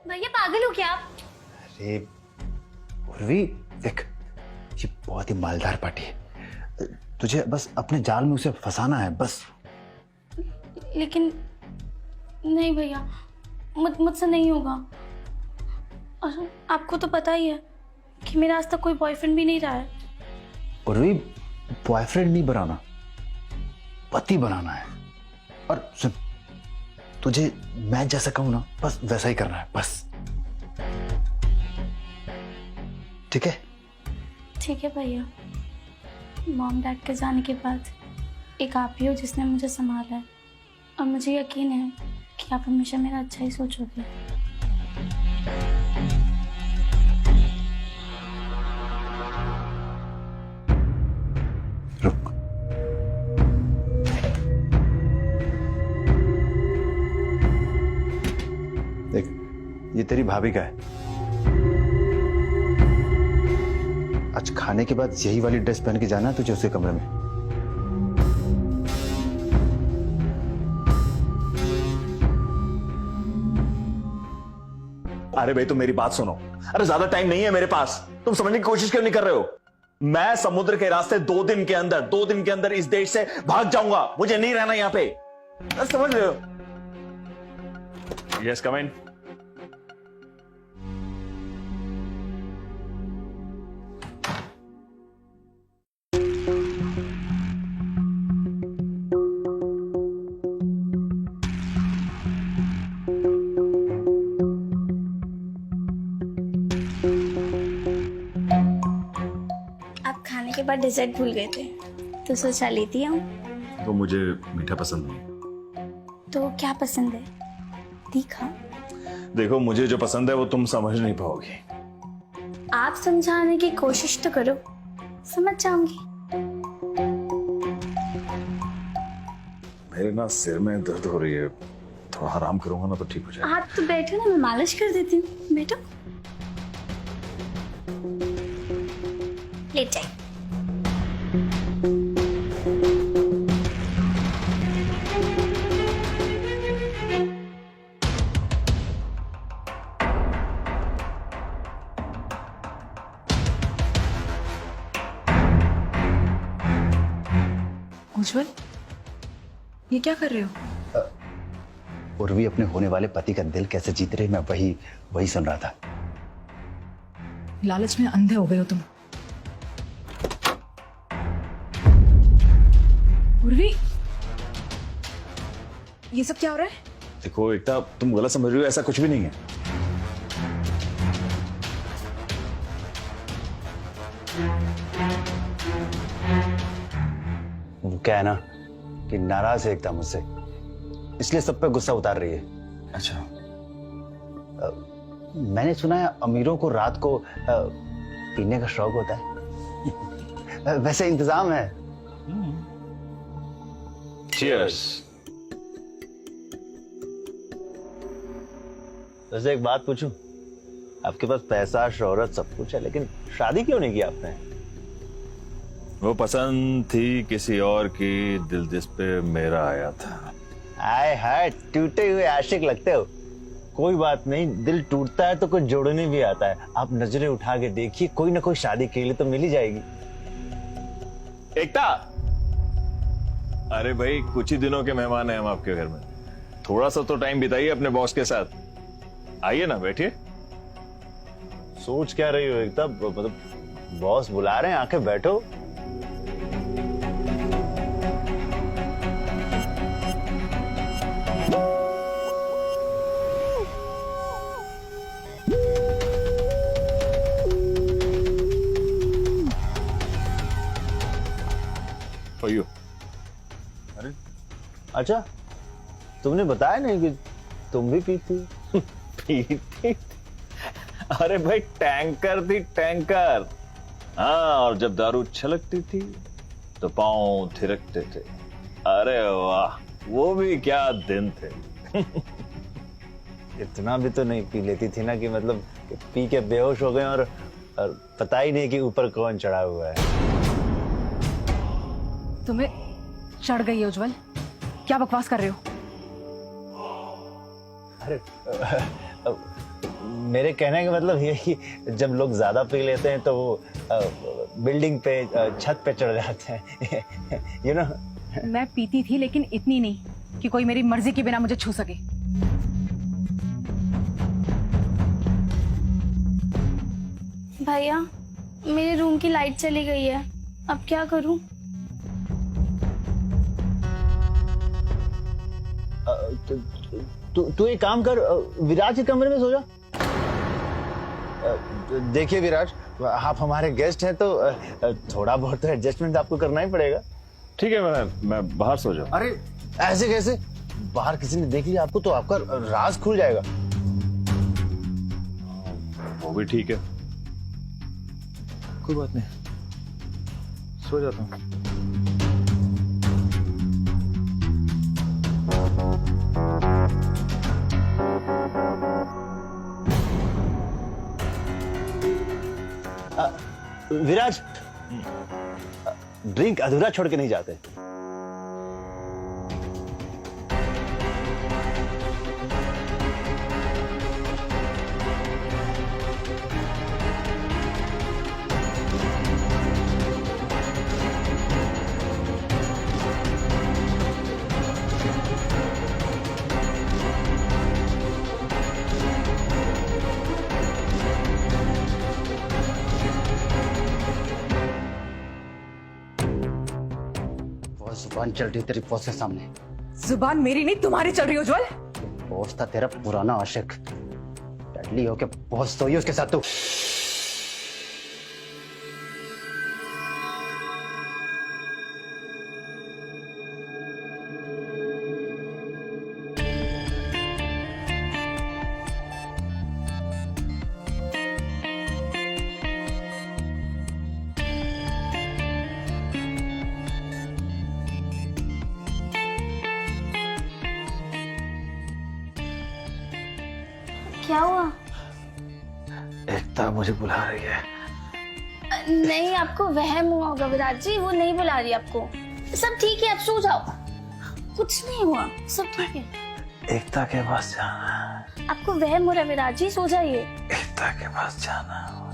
भैया पागल हो क्या आप? अरे उर्वी, देख ये बहुत ही मालदार पार्टी है, तुझे बस अपने जाल में उसे फंसाना है बस। लेकिन नहीं भैया, मुझसे नहीं होगा। और आपको तो पता ही है कि मेरा आज तक कोई बॉयफ्रेंड भी नहीं रहा है। उर्वी, बॉयफ्रेंड नहीं बनाना, पति बनाना है। और सुन, तुझे मैं जैसा कहूं ना बस वैसा ही करना है बस, ठीक है? ठीक है भैया। मॉम डैड के जाने के बाद एक आप ही हो जिसने मुझे संभाला है, और मुझे यकीन है कि आप हमेशा मेरा अच्छा ही सोचोगे। रुक, देख ये तेरी भाभी का है। आज खाने के बाद यही वाली ड्रेस पहन के जाना है तुझे उसके कमरे में। अरे भाई तुम मेरी बात सुनो, अरे ज्यादा टाइम नहीं है मेरे पास, तुम समझने की कोशिश क्यों नहीं कर रहे हो? मैं समुद्र के रास्ते 2 दिन के अंदर इस देश से भाग जाऊंगा, मुझे नहीं रहना यहां पे, समझ रहे हो? यस कम इन। आप खाने के बाद डिजर्ट भूल गए थे तो सोचा लेती आऊं। तो मुझे मीठा पसंद नहीं। तो क्या पसंद है? तीखा? देखो मुझे जो पसंद है वो तुम समझ नहीं पाओगी। आप समझाने की कोशिश तो करो, समझ जाऊंगी। मेरे ना सिर में दर्द हो रही है, थोड़ा आराम करूंगा ना तो ठीक हो जाएगा। आप तो बैठो ना, मैं मालिश कर देती हूँ। बैठो, लेट जाए। उज्जवल, ये क्या कर रहे हो? उर्वी अपने होने वाले पति का दिल कैसे जीत रही, मैं वही सुन रहा था। लालच में अंधे हो गए हो तुम। उर्वी, ये सब क्या हो रहा है? देखो एकता, तुम गलत समझ रही हो, ऐसा कुछ भी नहीं है। वो क्या है ना कि नाराज है एकता मुझसे, इसलिए सब पे गुस्सा उतार रही है। अच्छा, मैंने सुना है अमीरों को रात को पीने का शौक होता है। वैसे इंतजाम है। चीयर्स। वैसे एक बात पूछूं, आपके पास पैसा शोहरत सब कुछ है, लेकिन शादी क्यों नहीं की आपने? वो पसंद थी किसी और की, दिल जिस पे मेरा आया था। आए हाय, टूटे हुए आशिक लगते हो। कोई बात नहीं, दिल टूटता है तो कुछ जोड़ने भी आता है। आप नजरें उठा के देखिए, कोई ना कोई शादी के लिए तो मिल ही जाएगी। एकता, अरे भाई कुछ ही दिनों के मेहमान हैं हम आपके घर में, थोड़ा सा तो टाइम बिताइए अपने बॉस के साथ। आइए ना, बैठिए। सोच क्या रही हो एकदम? मतलब बॉस बुला रहे हैं, आके बैठो। For you. अरे अच्छा, तुमने बताया नहीं कि तुम भी पीती? पीती? अरे भाई टैंकर थी, टैंकर। हाँ, और जब दारू छलकती थी तो पांव थिरकते थे। अरे वाह, वो भी क्या दिन थे। इतना भी तो नहीं पी लेती थी ना कि मतलब कि पी के बेहोश हो गए और पता ही नहीं कि ऊपर कौन चढ़ा हुआ है। तुम्हें चढ़ गई है उज्जवल, क्या बकवास कर रहे हो? अरे मेरे कहने का मतलब ये कि जब लोग ज्यादा पी लेते हैं तो वो बिल्डिंग पे छत पे चढ़ जाते हैं यू नो। मैं पीती थी लेकिन इतनी नहीं कि कोई मेरी मर्जी के बिना मुझे छू सके। भैया मेरे रूम की लाइट चली गई है, अब क्या करूं? तू एक काम कर, विराज के कमरे में सो जा। देखिए विराज, आप हमारे गेस्ट हैं तो थोड़ा बहुत तो एडजस्टमेंट आपको करना ही पड़ेगा। ठीक है, मैं बाहर सो जाऊं। अरे ऐसे कैसे? बाहर किसी ने देख लिया आपको तो आपका राज खुल जाएगा। वो भी ठीक है, कोई बात नहीं, सो जाता हूँ। विराज, ड्रिंक अधूरा छोड़ के नहीं जाते। जुबान चल रही तेरी बॉस के सामने। जुबान मेरी नहीं तुम्हारी चल रही उज्जवल। बॉस था तेरा पुराना आशिक, डैडली होके बॉस सोई उसके साथ तू। क्या हुआ? एकता मुझे बुला रही है। नहीं, आपको वहम हुआ होगा विराज जी, वो नहीं बुला रही आपको। सब ठीक है, आप सो जाओ, कुछ नहीं हुआ, सब ठीक है। एकता के पास जाना है। आपको वहम हो रहा है विराज जी, सो जाइए। एकता के पास जाना है।